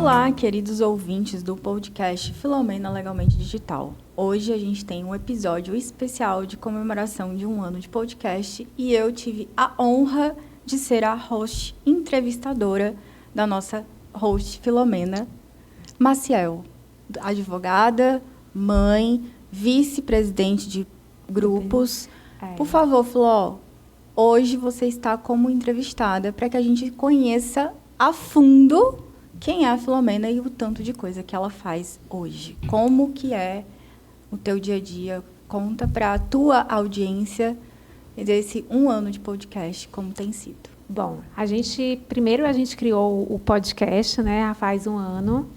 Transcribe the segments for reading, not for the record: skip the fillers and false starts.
Olá, queridos ouvintes do podcast Filomena Legalmente Digital. Hoje a gente tem um episódio especial de comemoração de um ano de podcast e eu tive a honra de ser a host entrevistadora da nossa host Filomena Maciel, advogada, mãe, vice-presidente de grupos. Por favor, Filó, hoje você está como entrevistada para que a gente conheça a fundo quem é a Filomena e o tanto de coisa que ela faz hoje. Como que é o teu dia a dia? Conta para a tua audiência desse um ano de podcast, como tem sido. Bom, primeiro a gente criou o podcast, né, faz um ano.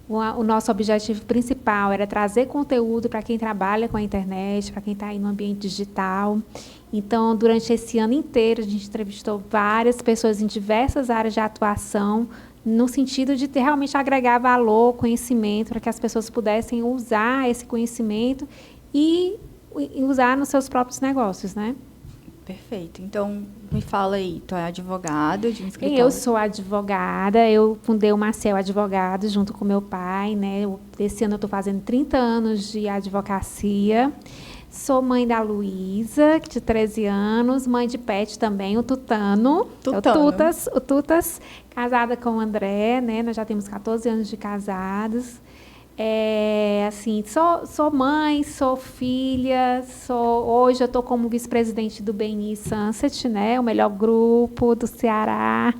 O nosso objetivo principal era trazer conteúdo para quem trabalha com a internet, para quem está aí no ambiente digital. Então, durante esse ano inteiro, a gente entrevistou várias pessoas em diversas áreas de atuação, no sentido de realmente agregar valor, conhecimento, para que as pessoas pudessem usar esse conhecimento e usar nos seus próprios negócios, né? Perfeito. Então, me fala aí, tu é advogada de um escritório? Eu sou advogada, eu fundei o Maciel Advogados junto com meu pai, né? Esse ano eu estou fazendo 30 anos de advocacia. Sou mãe da Luísa, de 13 anos, mãe de pet também, o Tutano. O Tutas, casada com o André, né? Nós já temos 14 anos de casados. Assim, sou mãe, sou filha, hoje eu estou como vice-presidente do BNI Sunset, né? O melhor grupo do Ceará.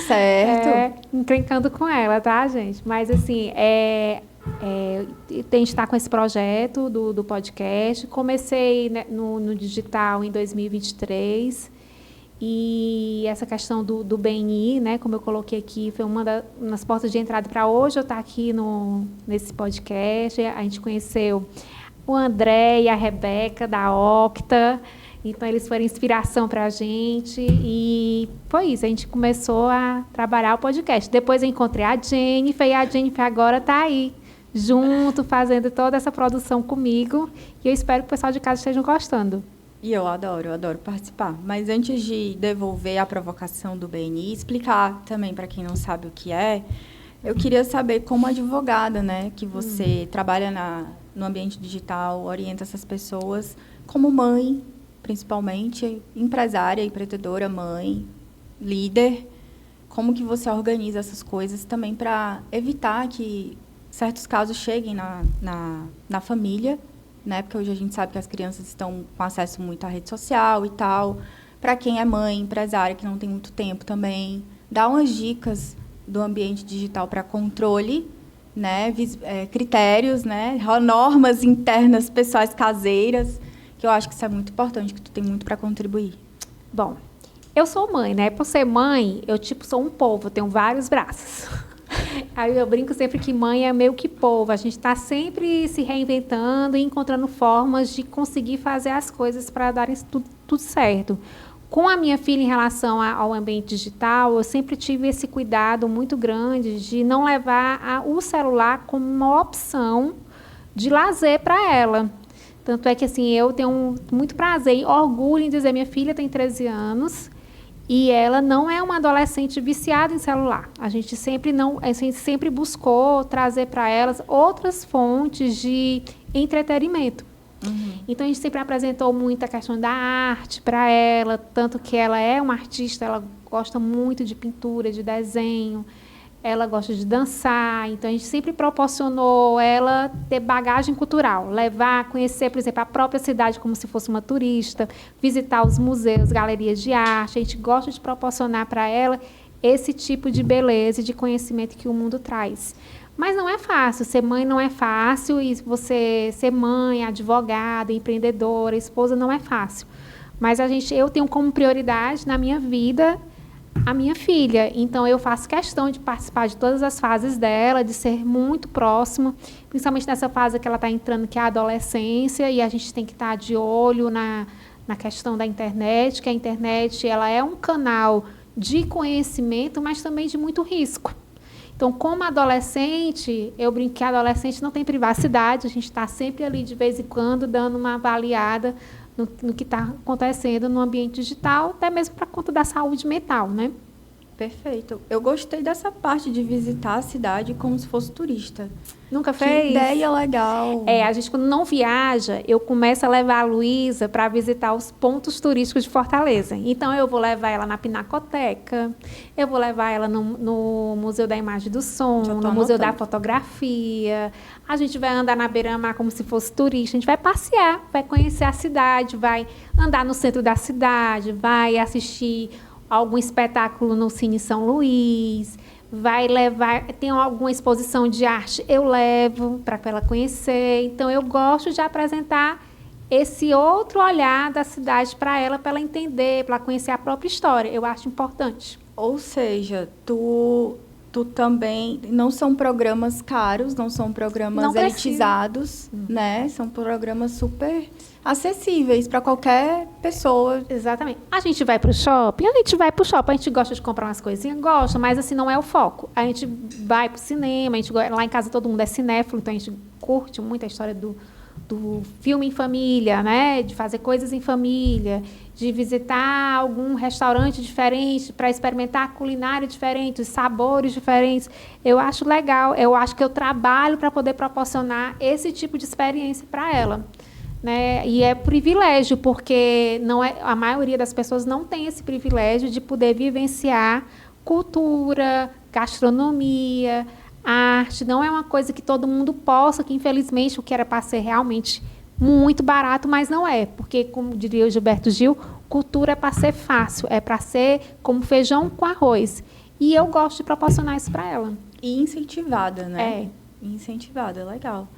Certo. Encrencando com ela, tá, gente? Mas, assim, a gente está com esse projeto do podcast. Comecei, né, no digital em 2023. E essa questão do BNI, né, como eu coloquei aqui, foi uma das portas de entrada para hoje eu estar aqui nesse podcast. A gente conheceu o André e a Rebeca, da Octa. Então, eles foram inspiração para a gente. E foi isso, a gente começou a trabalhar o podcast. Depois eu encontrei a Jennifer, e a Jennifer agora está aí, junto, fazendo toda essa produção comigo. E eu espero que o pessoal de casa esteja gostando. E eu adoro participar. Mas antes de devolver a provocação do BNI, explicar também para quem não sabe o que é, eu queria saber, como advogada, né, que você trabalha no ambiente digital, orienta essas pessoas, como mãe, principalmente, empresária, empreendedora, mãe, líder, como que você organiza essas coisas também para evitar que certos casos cheguem na família, né? Porque hoje a gente sabe que as crianças estão com acesso muito à rede social e tal. Para quem é mãe, empresária, que não tem muito tempo também, dá umas dicas do ambiente digital para controle, né? Critérios, né? Normas internas, pessoais, caseiras, que eu acho que isso é muito importante, que tu tem muito para contribuir. Bom, eu sou mãe, né? Por ser mãe, eu sou um polvo, eu tenho vários braços. Aí eu brinco sempre que mãe é meio que povo. A gente está sempre se reinventando e encontrando formas de conseguir fazer as coisas para darem tudo certo. Com a minha filha, em relação ao ambiente digital, eu sempre tive esse cuidado muito grande de não levar o celular como uma opção de lazer para ela. Tanto é que, assim, eu tenho muito prazer e orgulho em dizer, minha filha tem 13 anos... E ela não é uma adolescente viciada em celular. A gente sempre buscou trazer para elas outras fontes de entretenimento. Uhum. Então, a gente sempre apresentou muito a questão da arte para ela, tanto que ela é uma artista, ela gosta muito de pintura, de desenho, ela gosta de dançar. Então, a gente sempre proporcionou ela ter bagagem cultural, levar, conhecer, por exemplo, a própria cidade como se fosse uma turista, visitar os museus, galerias de arte. A gente gosta de proporcionar para ela esse tipo de beleza e de conhecimento que o mundo traz. Mas não é fácil, ser mãe não é fácil, e você ser mãe, advogada, empreendedora, esposa, não é fácil. Mas eu tenho como prioridade na minha vida a minha filha. Então, eu faço questão de participar de todas as fases dela, de ser muito próxima, principalmente nessa fase que ela está entrando, que é a adolescência, e a gente tem que estar de olho na questão da internet, que a internet ela é um canal de conhecimento, mas também de muito risco. Então, como adolescente, eu brinco que a adolescente não tem privacidade, a gente está sempre ali, de vez em quando, dando uma avaliada no que está acontecendo no ambiente digital, até mesmo para conta da saúde mental, né? Perfeito. Eu gostei dessa parte de visitar a cidade como se fosse turista. Nunca Que fez? ideia legal. A gente quando não viaja, eu começo a levar a Luísa para visitar os pontos turísticos de Fortaleza. Então, eu vou levar ela na Pinacoteca, eu vou levar ela no Museu da Imagem do Som, no Museu da Fotografia. A gente vai andar na beira-mar como se fosse turista. A gente vai passear, vai conhecer a cidade, vai andar no centro da cidade, vai assistir algum espetáculo no Cine São Luís, vai levar, tem alguma exposição de arte, eu levo para ela conhecer. Então, eu gosto de apresentar esse outro olhar da cidade para ela entender, para ela conhecer a própria história. Eu acho importante. Ou seja, tu também, não são programas caros, não são programas elitizados, né? São programas super acessíveis para qualquer pessoa. Exatamente. A gente vai para o shopping, a gente gosta de comprar umas coisinhas, gosta, mas assim não é o foco. A gente vai para o cinema, lá em casa todo mundo é cinéfilo, então a gente curte muito a história do filme em família, né? De fazer coisas em família, de visitar algum restaurante diferente para experimentar culinária diferente, os sabores diferentes. Eu acho legal, eu acho que eu trabalho para poder proporcionar esse tipo de experiência para ela. Né? E é privilégio, porque a maioria das pessoas não tem esse privilégio de poder vivenciar cultura, gastronomia, arte. Não é uma coisa que todo mundo possa, que infelizmente o que era para ser realmente muito barato, mas não é. Porque, como diria o Gilberto Gil, cultura é para ser fácil, é para ser como feijão com arroz. E eu gosto de proporcionar isso para ela. E incentivada, né? Incentivada, legal.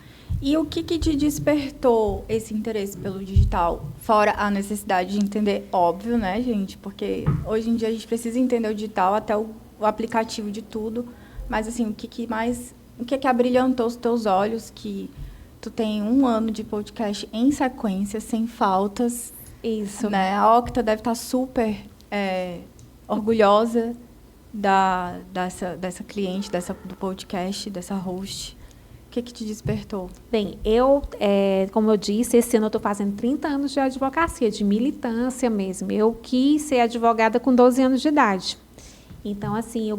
E o que te despertou esse interesse pelo digital? Fora a necessidade de entender, óbvio, né, gente? Porque hoje em dia a gente precisa entender o digital, até o aplicativo de tudo. Mas, assim, o que abrilhantou os teus olhos, que tu tem 1 ano de podcast em sequência, sem faltas. Isso. Né? A Octa deve estar super orgulhosa dessa cliente, do podcast, dessa host. O que te despertou? Bem, como eu disse, esse ano eu estou fazendo 30 anos de advocacia, de militância mesmo. Eu quis ser advogada com 12 anos de idade. Então, assim, eu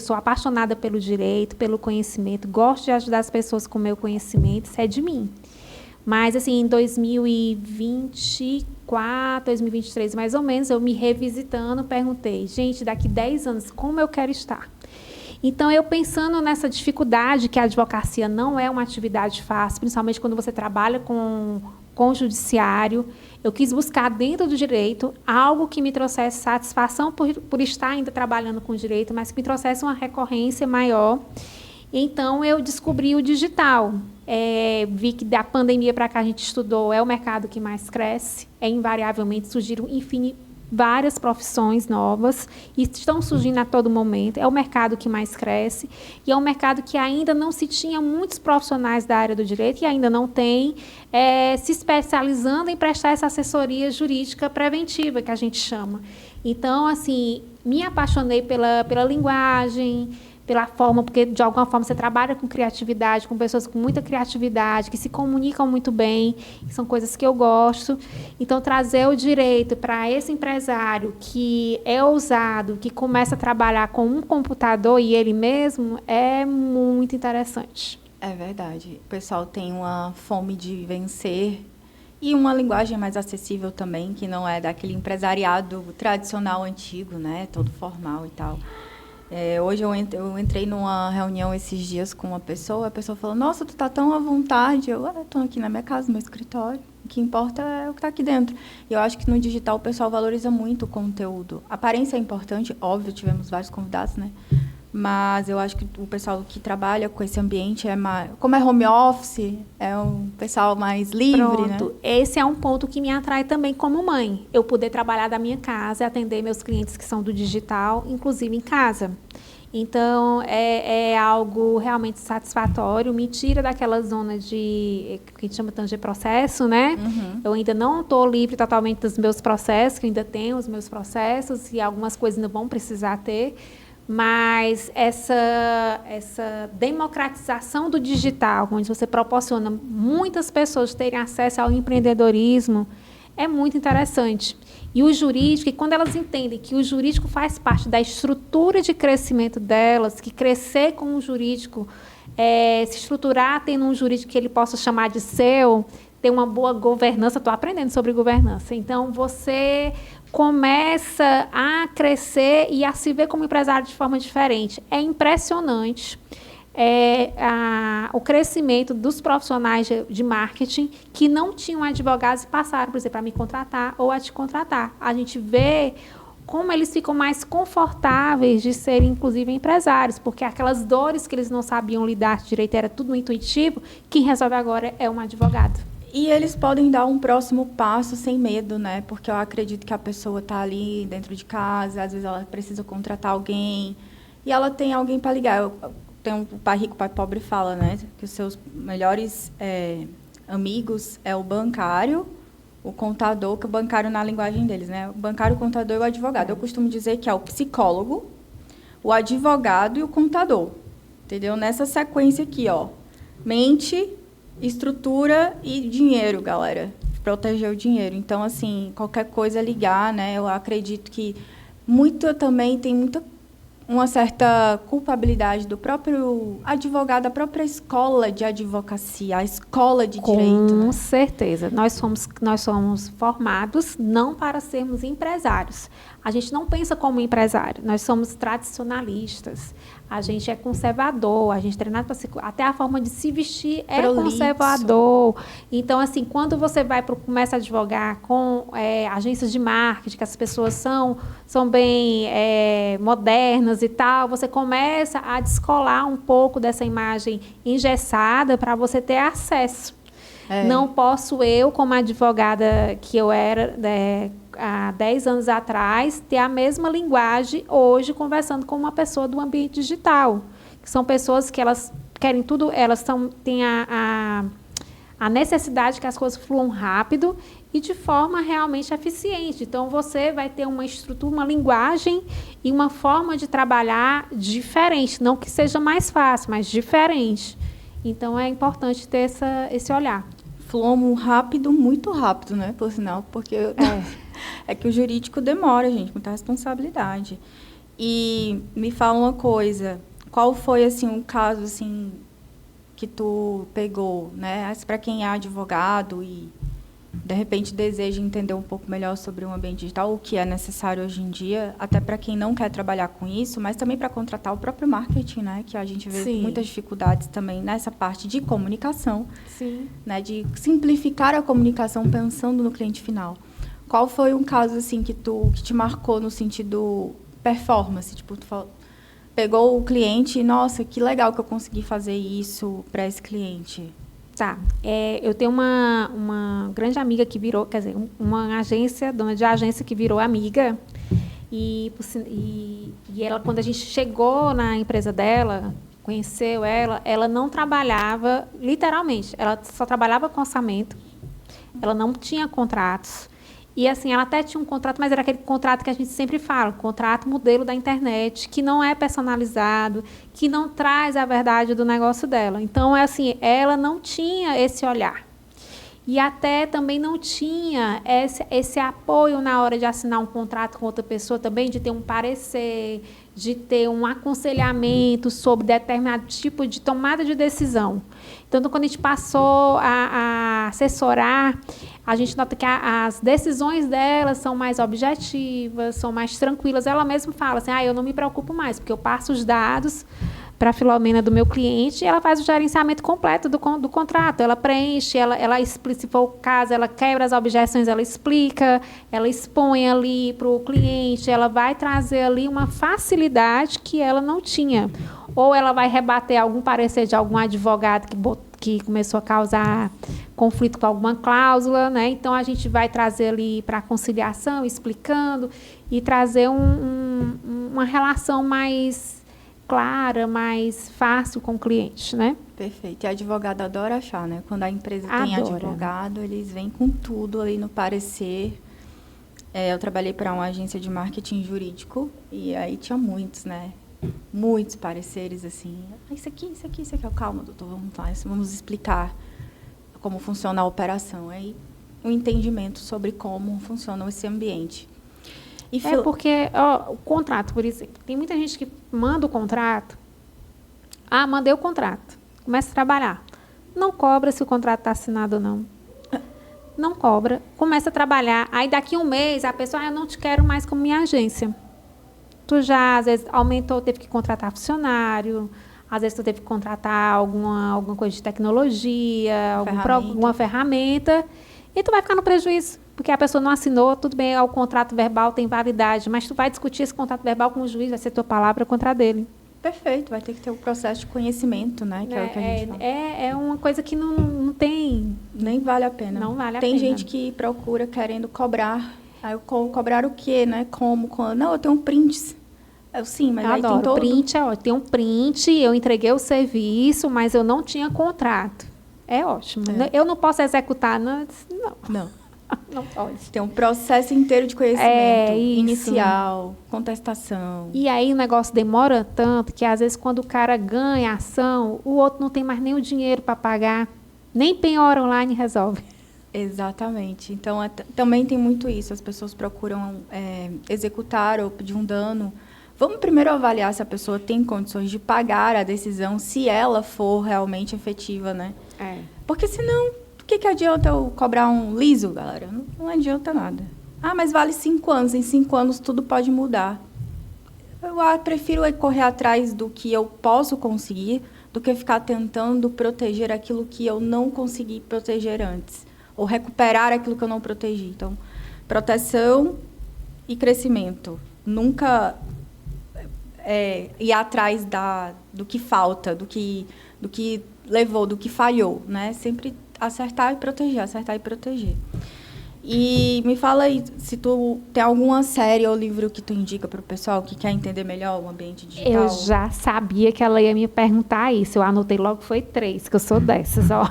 sou apaixonada pelo direito, pelo conhecimento, gosto de ajudar as pessoas com o meu conhecimento, isso é de mim. Mas, assim, em 2024, 2023, mais ou menos, eu me revisitando, perguntei, gente, daqui 10 anos, como eu quero estar? Então, eu pensando nessa dificuldade, que a advocacia não é uma atividade fácil, principalmente quando você trabalha com o judiciário, eu quis buscar dentro do direito algo que me trouxesse satisfação por estar ainda trabalhando com o direito, mas que me trouxesse uma recorrência maior. Então, eu descobri o digital. Vi que da pandemia para cá a gente estudou, é o mercado que mais cresce, invariavelmente surgiram várias profissões novas e estão surgindo a todo momento. É o mercado que mais cresce e é um mercado que ainda não se tinha muitos profissionais da área do direito e ainda não tem, se especializando em prestar essa assessoria jurídica preventiva, que a gente chama. Então, assim, me apaixonei pela linguagem, pela forma, porque de alguma forma você trabalha com criatividade, com pessoas com muita criatividade, que se comunicam muito bem, que são coisas que eu gosto. Então, trazer o direito para esse empresário que é ousado, que começa a trabalhar com um computador e ele mesmo, é muito interessante. É verdade. O pessoal tem uma fome de vencer e uma linguagem mais acessível também, que não é daquele empresariado tradicional antigo, né? Todo formal e tal. Hoje eu entrei numa reunião esses dias com uma pessoa, a pessoa falou, nossa, tu tá tão à vontade. Eu estou aqui na minha casa, no meu escritório. O que importa é o que está aqui dentro. E eu acho que no digital o pessoal valoriza muito o conteúdo. A aparência é importante, óbvio, tivemos vários convidados, né? Mas eu acho que o pessoal que trabalha com esse ambiente como é home office, é um pessoal mais livre, Pronto. né? Esse é um ponto que me atrai também como mãe. Eu poder trabalhar da minha casa, atender meus clientes que são do digital, inclusive em casa. Então, é algo realmente satisfatório, me tira daquela zona que a gente chama tanto de processo, né? Uhum. Eu ainda não estou livre totalmente dos meus processos, que eu ainda tenho os meus processos e algumas coisas ainda vão precisar ter. Mas essa democratização do digital, onde você proporciona muitas pessoas terem acesso ao empreendedorismo, é muito interessante. E o jurídico, e quando elas entendem que o jurídico faz parte da estrutura de crescimento delas, que crescer com o jurídico, se estruturar tendo um jurídico que ele possa chamar de seu, ter uma boa governança, estou aprendendo sobre governança. Então, você começa a crescer e a se ver como empresário de forma diferente. É impressionante o crescimento dos profissionais de marketing que não tinham advogados e passaram, por exemplo, a me contratar ou a te contratar. A gente vê como eles ficam mais confortáveis de serem, inclusive, empresários, porque aquelas dores que eles não sabiam lidar direito, era tudo intuitivo, quem resolve agora é um advogado. E eles podem dar um próximo passo sem medo, né? Porque eu acredito que a pessoa está ali dentro de casa, às vezes ela precisa contratar alguém, e ela tem alguém para ligar. Tem um pai rico, pai pobre fala, né? Que os seus melhores amigos é o bancário, o contador, que o bancário na linguagem deles, né? O bancário, o contador e o advogado. Eu costumo dizer que é o psicólogo, o advogado e o contador. Entendeu? Nessa sequência aqui, ó. Mente, estrutura e dinheiro, galera. Proteger o dinheiro. Então, assim, qualquer coisa ligar, né? Eu acredito que tem uma certa culpabilidade do próprio advogado, da própria escola de advocacia, a escola de direito. Com certeza. Nós somos formados não para sermos empresários. A gente não pensa como empresário. Nós somos tradicionalistas. A gente é conservador. A gente é treinado para ser... Até a forma de se vestir é conservador. Então, assim, quando você começa a advogar com agências de marketing, que as pessoas são bem modernas e tal, você começa a descolar um pouco dessa imagem engessada para você ter acesso. Não posso eu, como advogada que eu era há 10 anos atrás, ter a mesma linguagem hoje conversando com uma pessoa do ambiente digital. Que são pessoas que elas querem tudo, elas têm a necessidade que as coisas fluam rápido e de forma realmente eficiente. Então, você vai ter uma estrutura, uma linguagem e uma forma de trabalhar diferente. Não que seja mais fácil, mas diferente. Então, é importante ter esse olhar. Flumo rápido, muito rápido, né? Por sinal, porque é que o jurídico demora, gente, muita responsabilidade. E me fala uma coisa, qual foi, assim, um caso, assim, que tu pegou, né? Para quem é advogado e, de repente, deseja entender um pouco melhor sobre o ambiente digital, o que é necessário hoje em dia, até para quem não quer trabalhar com isso, mas também para contratar o próprio marketing, né? Que a gente vê muitas dificuldades também nessa parte de comunicação, né? De simplificar a comunicação pensando no cliente final. Qual foi um caso assim que te marcou no sentido performance? Tipo, tu pegou o cliente e, nossa, que legal que eu consegui fazer isso para esse cliente. Tá. Eu tenho uma grande amiga que virou, quer dizer, uma agência, dona de agência que virou amiga. E ela, quando a gente chegou na empresa dela, conheceu ela não trabalhava, literalmente, ela só trabalhava com orçamento, ela não tinha contratos. E, assim, ela até tinha um contrato, mas era aquele contrato que a gente sempre fala, contrato modelo da internet, que não é personalizado, que não traz a verdade do negócio dela. Então, assim, ela não tinha esse olhar. E até também não tinha esse apoio na hora de assinar um contrato com outra pessoa também, de ter um parecer, de ter um aconselhamento sobre determinado tipo de tomada de decisão. Então, quando a gente passou a assessorar, a gente nota que as decisões delas são mais objetivas, são mais tranquilas. Ela mesma fala assim, eu não me preocupo mais, porque eu passo os dados para a Filomena do meu cliente e ela faz o gerenciamento completo do contrato. Ela preenche, se for o caso, ela quebra as objeções, ela explica, ela expõe ali para o cliente, ela vai trazer ali uma facilidade que ela não tinha. Ou ela vai rebater algum parecer de algum advogado que começou a causar conflito com alguma cláusula, né? Então, a gente vai trazer ali para a conciliação, explicando, e trazer uma relação mais clara, mais fácil com o cliente, né? Perfeito. E a advogada adora achar, né? Quando a empresa tem advogado, eles vêm com tudo ali no parecer. Eu trabalhei para uma agência de marketing jurídico e aí tinha muitos, né? Muitos pareceres, assim. Isso aqui. Calma, doutor, vamos lá, vamos explicar como funciona a operação. Aí um entendimento sobre como funciona esse ambiente. E porque o contrato, por exemplo, tem muita gente que manda o contrato, mandei o contrato, começa a trabalhar. Não cobra se o contrato está assinado ou não. Não cobra, começa a trabalhar, aí daqui um mês a pessoa, eu não te quero mais como minha agência. Tu já, às vezes, aumentou, teve que contratar funcionário, às vezes tu teve que contratar alguma coisa de tecnologia, alguma ferramenta, e tu vai ficar no prejuízo, porque a pessoa não assinou, tudo bem, o contrato verbal tem validade, mas tu vai discutir esse contrato verbal com o juiz, vai ser tua palavra contra a dele. Perfeito, vai ter que ter o processo de conhecimento, né? Que é o que a gente fala. É uma coisa que não tem... Nem vale a pena. Não vale a pena. Tem gente que procura querendo cobrar. Aí cobrar o quê, né? Como? Quando? Não, eu tenho prints. Sim, mas aí tem todo... Print é ótimo. Tem um print, eu entreguei o serviço, mas eu não tinha contrato. É ótimo. Eu não posso executar, não. Não pode. Tem um processo inteiro de conhecimento, inicial, contestação. E aí o negócio demora tanto que, às vezes, quando o cara ganha a ação, o outro não tem mais nem o dinheiro para pagar. Nem penhora online resolve. Exatamente. Então, também tem muito isso. As pessoas procuram executar ou pedir um dano. Vamos primeiro avaliar se a pessoa tem condições de pagar a decisão, se ela for realmente efetiva, né? Porque senão, o que adianta eu cobrar um liso, galera? Não adianta nada. Mas vale 5 anos. Em 5 anos tudo pode mudar. Eu prefiro correr atrás do que eu posso conseguir do que ficar tentando proteger aquilo que eu não consegui proteger antes. Ou recuperar aquilo que eu não protegi. Então, proteção e crescimento. Nunca ir atrás do que falta, do que levou, do que falhou, né? Sempre acertar e proteger. E me fala aí, se tu tem alguma série ou livro que tu indica para o pessoal que quer entender melhor o ambiente digital. Eu já sabia que ela ia me perguntar isso. Eu anotei logo, foi 3, que eu sou dessas, ó.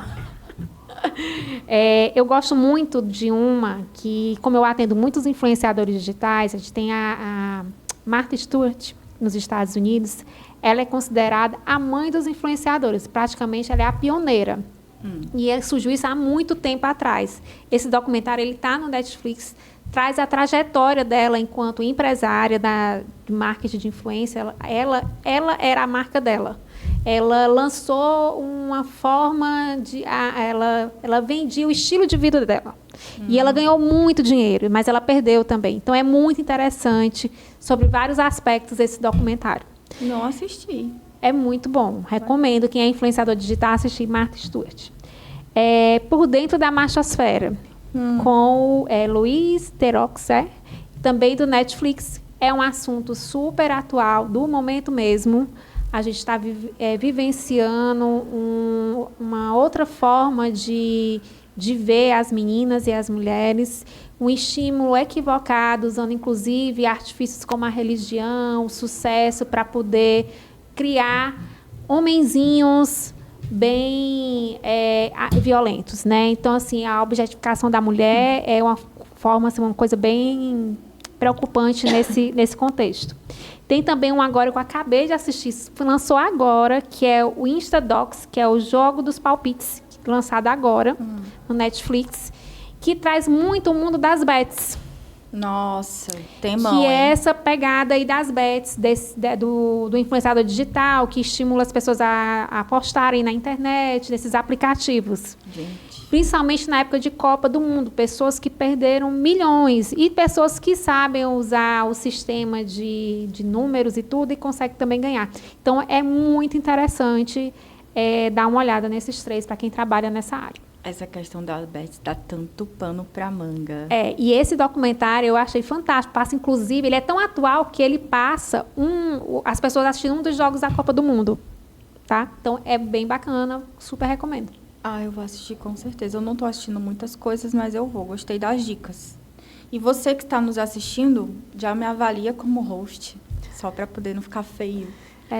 Eu gosto muito de uma que, como eu atendo muitos influenciadores digitais, a gente tem a Martha Stewart, nos Estados Unidos. Ela é considerada a mãe dos influenciadores. Praticamente, ela é a pioneira. E surgiu isso há muito tempo atrás. Esse documentário está no Netflix, traz a trajetória dela enquanto empresária de marketing de influência. Ela era a marca dela. Ela lançou uma forma de... Ela vendia o estilo de vida dela. E ela ganhou muito dinheiro, mas ela perdeu também. Então, é muito interessante sobre vários aspectos esse documentário. Não assisti. É muito bom. Recomendo quem é influenciador digital assistir Martha Stewart. Por Dentro da Machosfera, com Luiz Teroxé, também do Netflix. É um assunto super atual, do momento mesmo. A gente está vivenciando uma outra forma de ver as meninas e as mulheres, um estímulo equivocado, usando inclusive artifícios como a religião, o sucesso, para poder criar homenzinhos bem violentos, né? Então, assim, a objetificação da mulher é uma forma, assim, uma coisa bem preocupante nesse contexto. Tem também um agora que eu acabei de assistir, lançou agora, que é o Instadocs, que é o jogo dos palpites, lançado agora no Netflix, que traz muito o mundo das bets. Nossa, tem mão, que é essa pegada aí das bets, do influenciador digital, que estimula as pessoas a apostarem na internet, nesses aplicativos. Gente. Principalmente na época de Copa do Mundo, pessoas que perderam milhões e pessoas que sabem usar o sistema de números e tudo e conseguem também ganhar. Então, é muito interessante dar uma olhada nesses 3 para quem trabalha nessa área. Essa questão da bets dá tanto pano para manga. E esse documentário eu achei fantástico. Passa, inclusive, ele é tão atual que ele passa as pessoas assistindo um dos jogos da Copa do Mundo. Tá? Então, é bem bacana, super recomendo. Eu vou assistir com certeza. Eu não estou assistindo muitas coisas, mas eu vou. Gostei das dicas. E você que está nos assistindo, já me avalia como host, só para poder não ficar feio.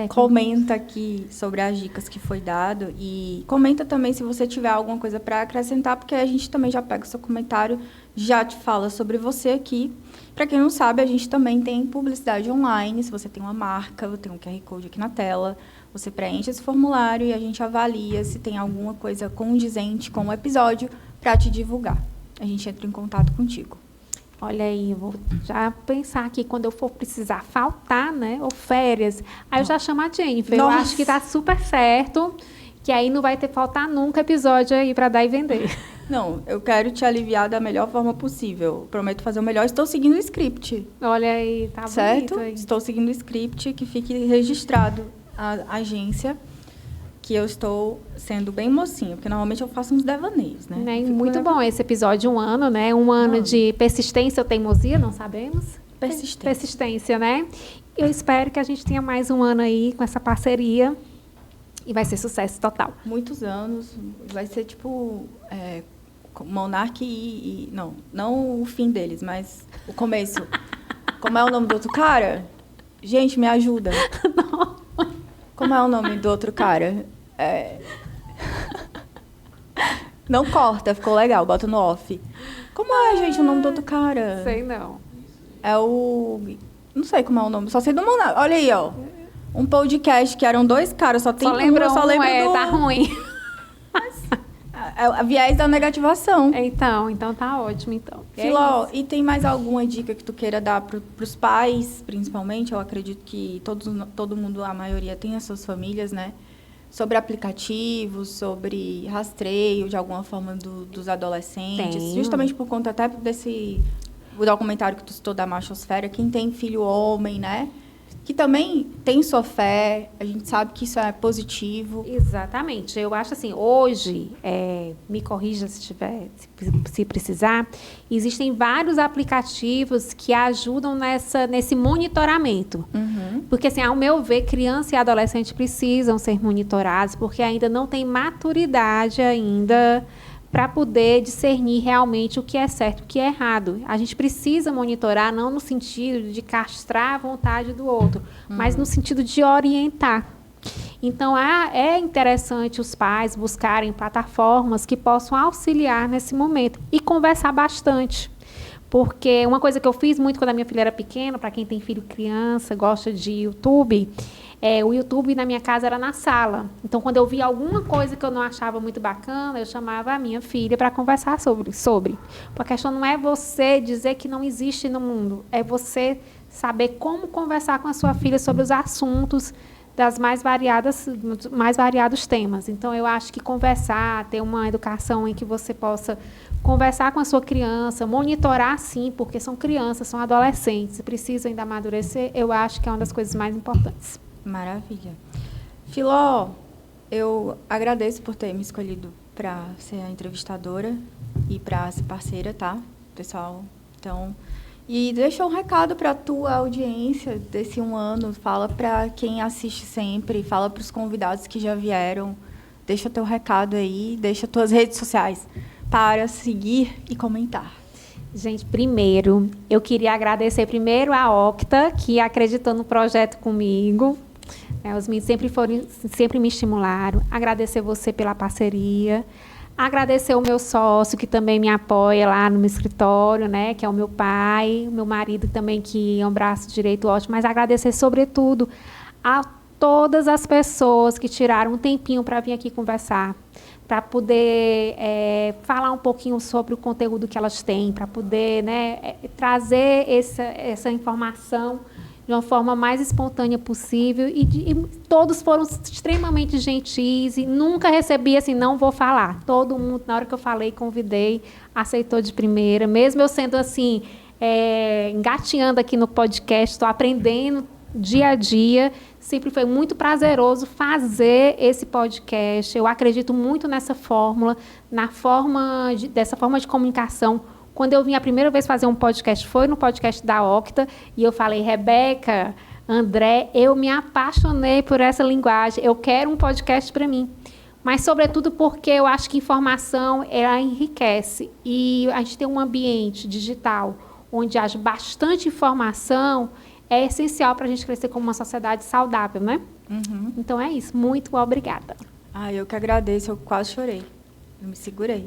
Comenta aqui sobre as dicas que foi dado e comenta também se você tiver alguma coisa para acrescentar, porque a gente também já pega o seu comentário, já te fala sobre você aqui. Para quem não sabe, a gente também tem publicidade online. Se você tem uma marca, eu tenho um QR Code aqui na tela, você preenche esse formulário e a gente avalia se tem alguma coisa condizente com o episódio para te divulgar. a gente entra em contato contigo. Olha aí, eu vou já pensar aqui quando eu for precisar faltar, né? Ou férias. Aí eu já chamo a Jennifer. Nossa. Eu acho que tá super certo. Que aí não vai ter faltar nunca episódio aí para dar e vender. Não, eu quero te aliviar da melhor forma possível. Prometo fazer o melhor. Estou seguindo o script. Olha aí, tá certo? bonito aí. Estou seguindo o script, que fique registrado a agência, que eu estou sendo bem mocinha, porque normalmente eu faço uns devaneios, né? Né? Muito bom esse episódio, 1 ano, né? 1 ano de persistência ou teimosia, não sabemos? Persistência, né? Eu espero que a gente tenha mais 1 ano aí com essa parceria e vai ser sucesso total. Muitos anos, vai ser tipo Monark não o fim deles, mas o começo. Como é o nome do outro cara? Gente, me ajuda. Não. Como é o nome do outro cara? Não corta, ficou legal, bota no off. Como é, gente, o nome do outro cara? Sei não. É o... Não sei como é o nome, só sei do Monark. Olha aí, ó. Um podcast que eram 2 caras, só tem só lembra só lembro do... tá ruim. A viés da negativação. Então tá ótimo, então. Filó, e tem mais alguma dica que tu queira dar para os pais, principalmente? Eu acredito que todo mundo, a maioria, tem as suas famílias, né? Sobre aplicativos, sobre rastreio, de alguma forma, dos adolescentes. Tenho. Justamente por conta até o documentário que tu citou da machosfera, quem tem filho homem, né? Que também tem sua fé, a gente sabe que isso é positivo. Exatamente. Eu acho assim, hoje, me corrija se precisar, existem vários aplicativos que ajudam nesse monitoramento. Uhum. Porque, assim, ao meu ver, criança e adolescente precisam ser monitorados, porque ainda não tem maturidade ainda para poder discernir realmente o que é certo e o que é errado. A gente precisa monitorar, não no sentido de castrar a vontade do outro, mas no sentido de orientar. Então, é interessante os pais buscarem plataformas que possam auxiliar nesse momento e conversar bastante. Porque uma coisa que eu fiz muito quando a minha filha era pequena, para quem tem filho criança, gosta de YouTube, o YouTube na minha casa era na sala. Então, quando eu via alguma coisa que eu não achava muito bacana, eu chamava a minha filha para conversar sobre. Porque a questão não é você dizer que não existe no mundo, é você saber como conversar com a sua filha sobre os assuntos dos mais variados temas. Então, eu acho que conversar, ter uma educação em que você possa conversar com a sua criança, monitorar sim, porque são crianças, são adolescentes, precisam ainda amadurecer, eu acho que é uma das coisas mais importantes. Maravilha. Filó, eu agradeço por ter me escolhido para ser a entrevistadora e para ser parceira, tá, pessoal? Então, e deixa um recado para a tua audiência desse 1 ano, fala para quem assiste sempre, fala para os convidados que já vieram, deixa teu recado aí, deixa tuas redes sociais para seguir e comentar. Gente, primeiro, eu queria agradecer primeiro a Octa, que acreditou no projeto comigo. Os meninos sempre me estimularam. Agradecer você pela parceria. Agradecer o meu sócio, que também me apoia lá no meu escritório, né, que é o meu pai, o meu marido também, que é um braço direito ótimo. Mas agradecer, sobretudo, a todas as pessoas que tiraram um tempinho para vir aqui conversar, para poder falar um pouquinho sobre o conteúdo que elas têm, para poder, né, trazer essa informação de uma forma mais espontânea possível. E todos foram extremamente gentis e nunca recebi assim, não vou falar. Todo mundo, na hora que eu falei, convidei, aceitou de primeira. Mesmo eu sendo assim, engatinhando aqui no podcast, estou aprendendo dia a dia. Sempre foi muito prazeroso fazer esse podcast. Eu acredito muito nessa fórmula, dessa forma de comunicação. Quando eu vim a primeira vez fazer um podcast, foi no podcast da Octa, e eu falei, Rebeca, André, eu me apaixonei por essa linguagem, eu quero um podcast para mim. Mas, sobretudo, porque eu acho que informação, ela enriquece. E a gente tem um ambiente digital onde haja bastante informação, é essencial para a gente crescer como uma sociedade saudável, né? Uhum. Então, é isso. Muito obrigada. Eu que agradeço. Eu quase chorei. Eu me segurei.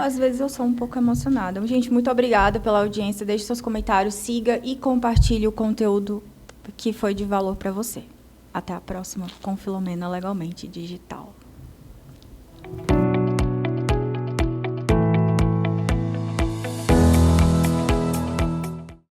Às vezes, eu sou um pouco emocionada. Gente, muito obrigada pela audiência. Deixe seus comentários, siga e compartilhe o conteúdo que foi de valor para você. Até a próxima com Filomena Legalmente Digital.